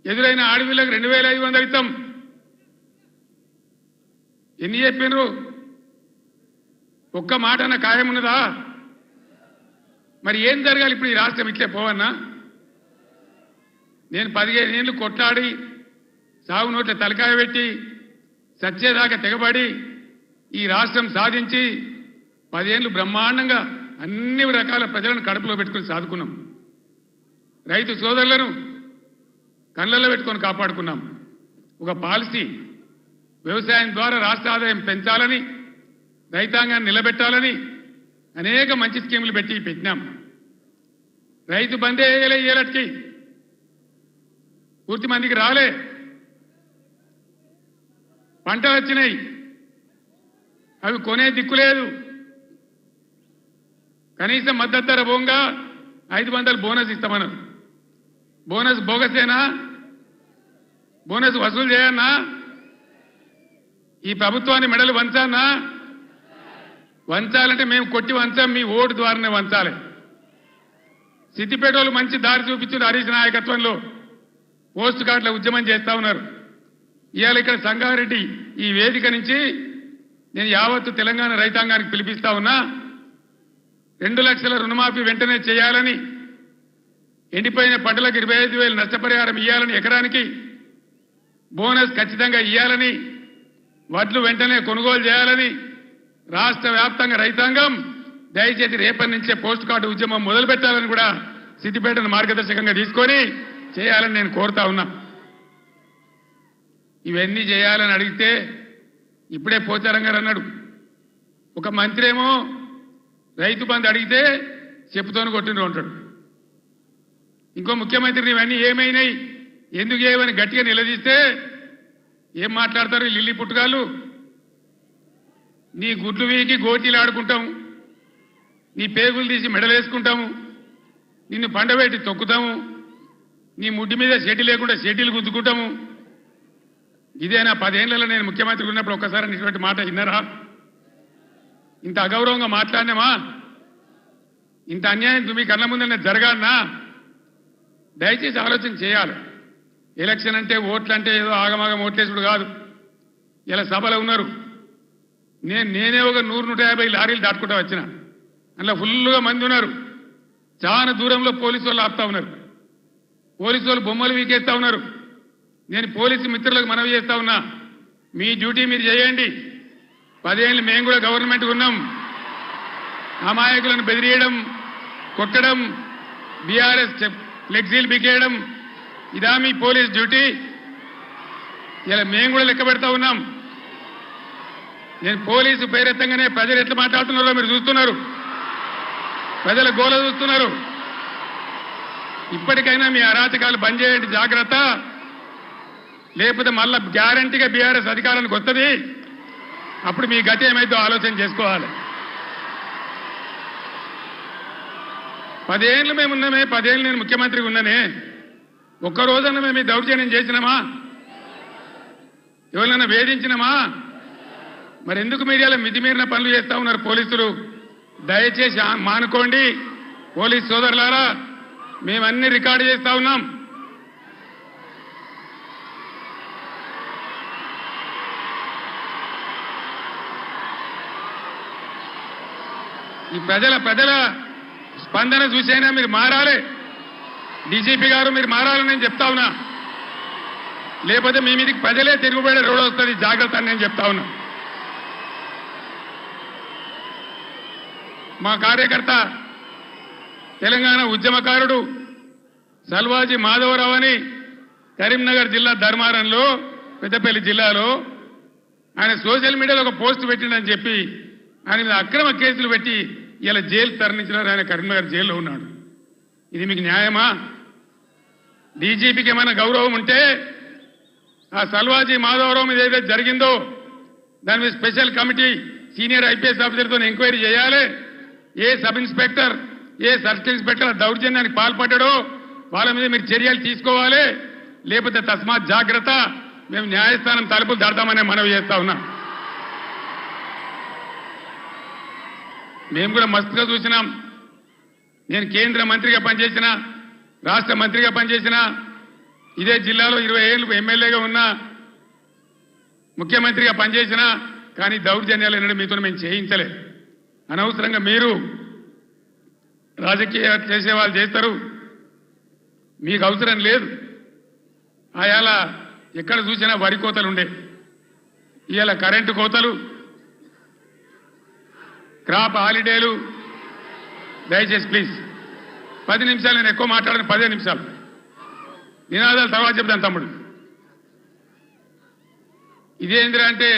ఎదురైన ఆడవిళ్ళకు 2500 ఇస్తాం. ఎన్ని చెప్పినరు? ఒక్క మాట అన్న ఖాయం ఉన్నదా? మరి ఏం జరగాలి ఇప్పుడు? ఈ రాష్ట్రం ఇట్లే పోవన్నా? నేను 15 ఏళ్ళు కొట్లాడి సాగు నోట్ల తలకాయ పెట్టి సచ్చేదాకా తెగబడి ఈ రాష్ట్రం సాధించి 10 ఏళ్ళు బ్రహ్మాండంగా అన్ని రకాల ప్రజలను కడుపులో పెట్టుకుని సాదుకున్నాం. రైతు సోదరులను కళ్ళల్లో పెట్టుకొని కాపాడుకున్నాం. ఒక పాలసీ వ్యవసాయం ద్వారా రాష్ట్ర ఆదాయం పెంచాలని, రైతాంగాన్ని నిలబెట్టాలని అనేక మంచి స్కీములు పెట్టినాం. రైతు బందే వేయలే, ఏలటికి పూర్తి మందికి రాలే. పంటలు వచ్చినాయి, అవి కొనే దిక్కులేదు. కనీసం మద్దతు ధర పోగా 500 బోనస్ ఇస్తామన్నారు. బోనస్ బోగసేనా? బోనస్ వసూలు చేయన్నా? ఈ ప్రభుత్వాన్ని మెడలు వంచానా? వంచాలంటే మేము కొట్టి వంచాం, మీ ఓటు ద్వారానే వంచాలి. సిద్దిపేటలో మంచి దారి చూపించారు. హరీష్ నాయకత్వంలో పోస్ట్ కార్డుల ఉద్యమం చేస్తా ఉన్నారు. ఇవాళ ఇక్కడ సంగారెడ్డి ఈ వేదిక నుంచి నేను యావత్తు తెలంగాణ రైతాంగానికి పిలిపిస్తా ఉన్నా. 2 లక్షల రుణమాఫీ వెంటనే చేయాలని, ఎండిపోయిన పంటలకు 25,000 నష్టపరిహారం ఇవ్వాలని, ఎకరానికి బోనస్ ఖచ్చితంగా ఇవ్వాలని, వడ్లు వెంటనే కొనుగోలు చేయాలని రాష్ట్ర వ్యాప్తంగా రైతాంగం దయచేసి రేపటి నుంచే పోస్ట్ కార్డు ఉద్యమం మొదలు పెట్టాలని కూడా సిద్దిపేటను మార్గదర్శకంగా తీసుకొని చేయాలని నేను కోరుతా ఉన్నా. ఇవన్నీ చేయాలని అడిగితే ఇప్పుడే పోచారం గారు అన్నాడు, ఒక మంత్రి ఏమో రైతు బంధు అడిగితే చెప్పుతోని కొట్టిండ్రు అంటాడు. ఇంకో ముఖ్యమంత్రిని ఇవన్నీ ఏమైనాయి, ఎందుకు ఏమని గట్టిగా నిలదీస్తే ఏం మాట్లాడతారు లిల్లీ పుట్టుగాళ్ళు? నీ గుడ్లు వీకి గోటీలు ఆడుకుంటాము, నీ పేగులు తీసి మెడలేసుకుంటాము, నిన్ను పండబెట్టి తొక్కుతాము, నీ ముడ్డి మీద షెడ్డి లేకుండా షెడ్డీలు గుద్దుకుంటాము. ఇదేనా 10 ఏళ్లలో నేను ముఖ్యమంత్రి ఉన్నప్పుడు ఒక్కసారి ఇటువంటి మాట విన్నారా? ఇంత అగౌరవంగా మాట్లాడినామా? ఇంత అన్యాయం మీ కళ్ళ ముందర జరగాలన్నా? దయచేసి ఆలోచన చేయాలి. ఎలక్షన్ అంటే ఓట్లు అంటే ఏదో ఆగమాగం ఓట్లేసుడు కాదు. ఇలా సభలో ఉన్నారు, నేనే ఒక 100-150 లారీలు దాటుకుంటూ వచ్చిన, అందులో ఫుల్గా మంది ఉన్నారు. చాలా దూరంలో పోలీసు వాళ్ళు ఆపుతా ఉన్నారు, పోలీసు వాళ్ళు బొమ్మలు వీకేస్తా ఉన్నారు. నేను పోలీసు మిత్రులకు మనవి చేస్తా ఉన్నా, మీ డ్యూటీ మీరు చేయండి. 10 ఏళ్ళు మేము కూడా గవర్నమెంట్ ఉన్నాం. అమాయకులను బెదిరియడం, కొట్టడం, బీఆర్ఎస్ ఫ్లెక్సీలు బికేయడం ఇదా మీ పోలీస్ డ్యూటీ? ఇలా మేము కూడా లెక్క పెడతా ఉన్నాం. నేను పోలీసు పేరెత్తంగానే ప్రజలు ఎట్లా మాట్లాడుతున్నారో మీరు చూస్తున్నారు, ప్రజల గోల చూస్తున్నారు. ఇప్పటికైనా మీ అరాచకాలు బంద్ చేయండి, జాగ్రత్త. లేకపోతే మళ్ళా గ్యారంటీగా బీఆర్ఎస్ అధికారానికి వస్తుంది. అప్పుడు మీ గతి ఏమైందో ఆలోచన చేసుకోవాలి. 10 ఏళ్ళు మేము ఉన్నామే, 10 ఏళ్ళు నేను ముఖ్యమంత్రిగా ఉన్నానే, ఒక్కరోజన్నా మేము ఈ దౌర్జన్యం చేసినామా? ఎవరినైనా వేధించినామా? మరి ఎందుకు మీడియాలో మితిమీరిన పనులు చేస్తా ఉన్నారు పోలీసులు? దయచేసి మానుకోండి పోలీస్ సోదరులారా, మేమన్నీ రికార్డు చేస్తా ఉన్నాం. ఈ ప్రజల స్పందన చూసైనా మీరు మారాలి. డీజీపీ గారు మీరు మారాలని నేను చెప్తా ఉన్నా, లేకపోతే మీ మీదకి ప్రజలే తిరుగుబడే రోడ్ వస్తుంది, జాగ్రత్త అని నేను చెప్తా ఉన్నా. మా కార్యకర్త తెలంగాణ ఉద్యమకారుడు సల్వాజీ మాధవరావు అని కరీంనగర్ జిల్లా ధర్మారంలో, పెద్దపల్లి జిల్లాలో ఆయన సోషల్ మీడియాలో ఒక పోస్ట్ పెట్టిండని చెప్పి ఆయన మీద అక్రమ కేసులు పెట్టి ఇలా జైలు తరలించినారు. ఆయన కరీంనగర్ జైల్లో ఉన్నాడు. ఇది మీకు న్యాయమా? డీజీపీకి ఏమైనా గౌరవం ఉంటే ఆ సల్వాజీ మాధవరావు మీద ఏదైతే జరిగిందో దాని మీద స్పెషల్ కమిటీ సీనియర్ ఐపీఎస్ ఆఫీసర్తో ఎంక్వైరీ చేయాలి. ఏ సబ్ ఇన్స్పెక్టర్, ఏ సర్కిల్ ఇన్స్పెక్టర్ దౌర్జన్యానికి పాల్పడ్డాడో వాళ్ళ మీద మీరు చర్యలు తీసుకోవాలి. లేకపోతే తస్మాత్ జాగ్రత్త, మేము న్యాయస్థానం తలుపులు దాడతామనే మనవి చేస్తా ఉన్నాం. మేము కూడా మస్తుగా చూసినాం. నేను కేంద్ర మంత్రిగా పనిచేసిన, రాష్ట్ర మంత్రిగా పనిచేసిన, ఇదే జిల్లాలో 20 ఏళ్ళు ఎమ్మెల్యేగా ఉన్నా ముఖ్యమంత్రిగా పనిచేసినా కానీ దౌర్జన్యాలు ఎన్నడూ మీతో మేము చేయించలేదు. అనవసరంగా మీరు రాజకీయ చేసే వాళ్ళు చేస్తారు, మీకు అవసరం లేదు. ఆయాల ఎక్కడ చూసినా వరి కోతలు ఉండే, ఇవాళ కరెంటు కోతలు, క్రాప్ హాలిడేలు. దయచేసి ప్లీజ్ 10 నిమిషాలు, నేను ఎక్కువ మాట్లాడను, 15 నిమిషాలు నినాదాలు తర్వాత చెప్తాను తమ్ముడు. ఇదేంద్రా అంటే